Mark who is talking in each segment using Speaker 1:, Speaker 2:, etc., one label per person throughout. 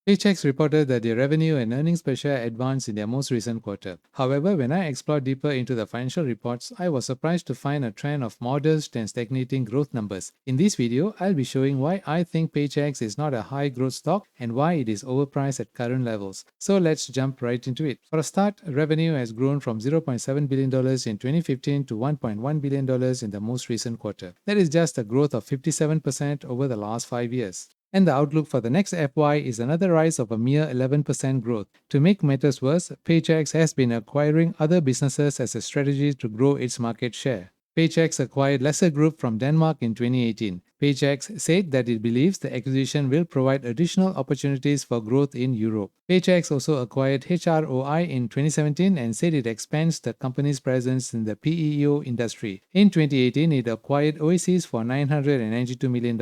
Speaker 1: Paychex reported that their revenue and earnings per share advanced in their most recent quarter. However, when I explored deeper into the financial reports, I was surprised to find a trend of modest and stagnating growth numbers. In this video, I'll be showing why I think Paychex is not a high growth stock and why it is overpriced at current levels. So let's jump right into it. For a start, revenue has grown from $0.7 billion in 2015 to $1.1 billion in the most recent quarter. That is just a growth of 57% over the last 5 years. And the outlook for the next FY is another rise of a mere 11% growth. To make matters worse, Paychex has been acquiring other businesses as a strategy to grow its market share. Paychex acquired Lesser Group from Denmark in 2018. Paychex said that it believes the acquisition will provide additional opportunities for growth in Europe. Paychex also acquired HROI in 2017 and said it expands the company's presence in the PEO industry. In 2018, it acquired Oasis for $992 million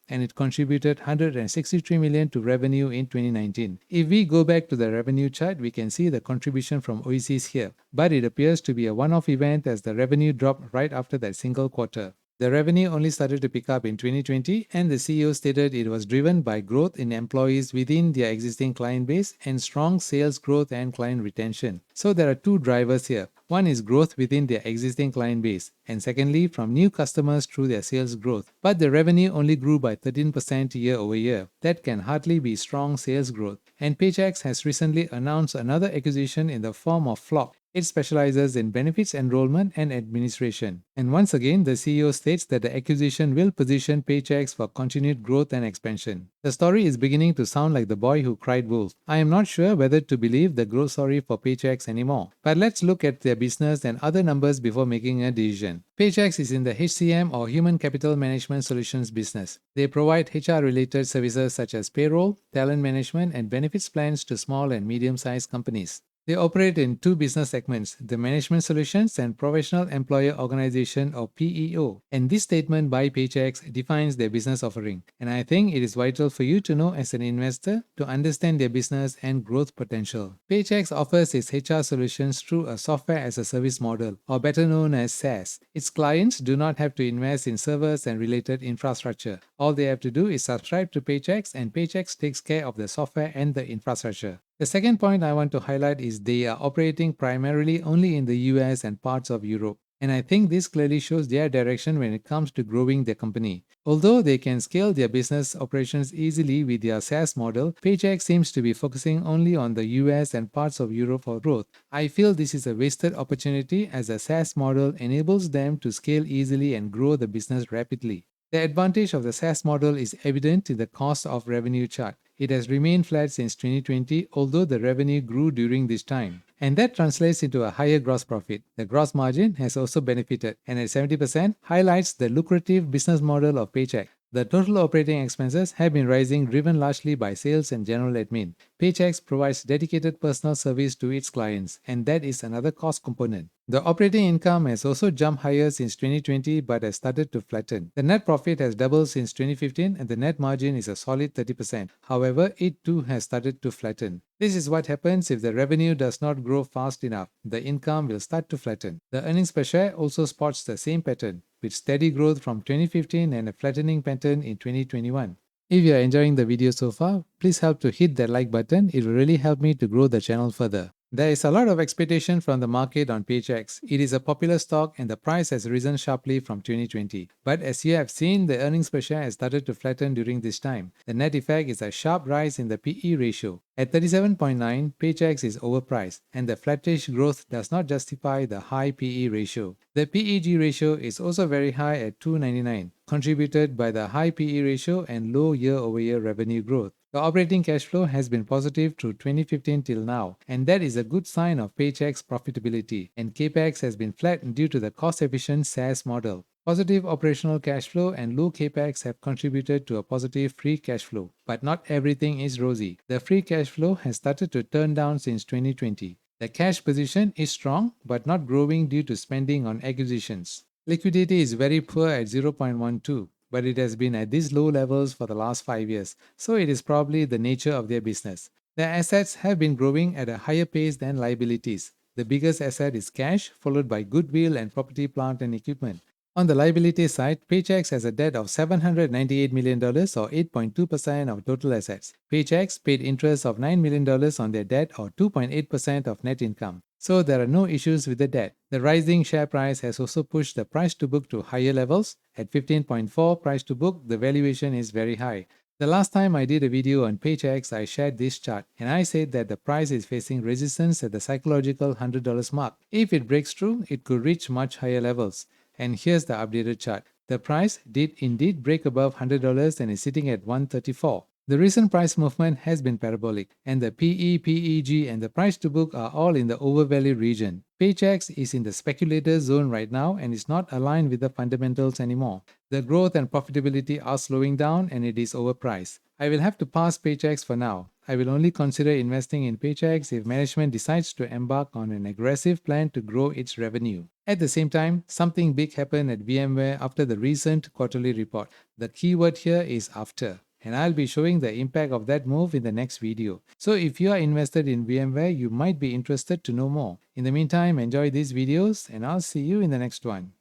Speaker 1: and it contributed $163 million to revenue in 2019. If we go back to the revenue chart, we can see the contribution from Oasis here, but it appears to be a one-off event as the revenue dropped right after that single quarter. The revenue only started to pick up in 2020, and the CEO stated it was driven by growth in employees within their existing client base and strong sales growth and client retention. So there are two drivers here. One is growth within their existing client base, and secondly, from new customers through their sales growth. But the revenue only grew by 13% year over year. That can hardly be strong sales growth. And Paychex has recently announced another acquisition in the form of Flock. It specializes in benefits enrollment and administration. And once again, the CEO states that the acquisition will position Paychex for continued growth and expansion. The story is beginning to sound like the boy who cried wolf. I am not sure whether to believe the growth story for Paychex anymore. But let's look at their business and other numbers before making a decision. Paychex is in the HCM or Human Capital Management Solutions business. They provide HR-related services such as payroll, talent management, and benefits plans to small and medium-sized companies. They operate in two business segments, the Management Solutions and Professional Employer Organization or PEO. And this statement by Paychex defines their business offering. And I think it is vital for you to know as an investor to understand their business and growth potential. Paychex offers its HR solutions through a software as a service model, or better known as SaaS. Its clients do not have to invest in servers and related infrastructure. All they have to do is subscribe to Paychex, and Paychex takes care of the software and the infrastructure. The second point I want to highlight is they are operating primarily only in the US and parts of Europe. And I think this clearly shows their direction when it comes to growing their company. Although they can scale their business operations easily with their SaaS model, Paychex seems to be focusing only on the US and parts of Europe for growth. I feel this is a wasted opportunity as the SaaS model enables them to scale easily and grow the business rapidly. The advantage of the SaaS model is evident in the cost of revenue chart. It has remained flat since 2020, although the revenue grew during this time. And that translates into a higher gross profit. The gross margin has also benefited, and at 70% highlights the lucrative business model of Paychex. The total operating expenses have been rising, driven largely by sales and general admin. Paychex provides dedicated personal service to its clients, and that is another cost component. The operating income has also jumped higher since 2020 but has started to flatten. The net profit has doubled since 2015 and the net margin is a solid 30%. However, it too has started to flatten. This is what happens if the revenue does not grow fast enough. The income will start to flatten. The earnings per share also spots the same pattern, with steady growth from 2015 and a flattening pattern in 2021. If you are enjoying the video so far, please help to hit that like button. It will really help me to grow the channel further. There is a lot of expectation from the market on Paychex. It is a popular stock and the price has risen sharply from 2020. But as you have seen, the earnings per share has started to flatten during this time. The net effect is a sharp rise in the PE ratio. At 37.9, Paychex is overpriced, and the flattish growth does not justify the high PE ratio. The PEG ratio is also very high at 299, contributed by the high PE ratio and low year-over-year revenue growth. The operating cash flow has been positive through 2015 till now, and that is a good sign of Paychex profitability. And CAPEX has been flat due to the cost-efficient SaaS model. Positive operational cash flow and low CAPEX have contributed to a positive free cash flow. But not everything is rosy. The free cash flow has started to turn down since 2020. The cash position is strong but not growing due to spending on acquisitions. Liquidity is very poor at 0.12. But it has been at these low levels for the last 5 years, so it is probably the nature of their business. Their assets have been growing at a higher pace than liabilities. The biggest asset is cash, followed by goodwill and property, plant and equipment. On the liability side, Paychex has a debt of $798 million or 8.2% of total assets. Paychex paid interest of $9 million on their debt or 2.8% of net income. So there are no issues with the debt. The rising share price has also pushed the price to book to higher levels. At 15.4 price to book, the valuation is very high. The last time I did a video on Paychex, I shared this chart and I said that the price is facing resistance at the psychological $100 mark. If it breaks through, it could reach much higher levels. And here's the updated chart. The price did indeed break above $100 and is sitting at 134. The recent price movement has been parabolic, and the PE, PEG, and the price to book are all in the overvalued region. Paychex is in the speculator zone right now and is not aligned with the fundamentals anymore. The growth and profitability are slowing down and it is overpriced. I will have to pass Paychex for now. I will only consider investing in Paychex if management decides to embark on an aggressive plan to grow its revenue. At the same time, something big happened at VMware after the recent quarterly report. The keyword here is after. And I'll be showing the impact of that move in the next video. So if you are invested in VMware, you might be interested to know more. In the meantime, enjoy these videos and I'll see you in the next one.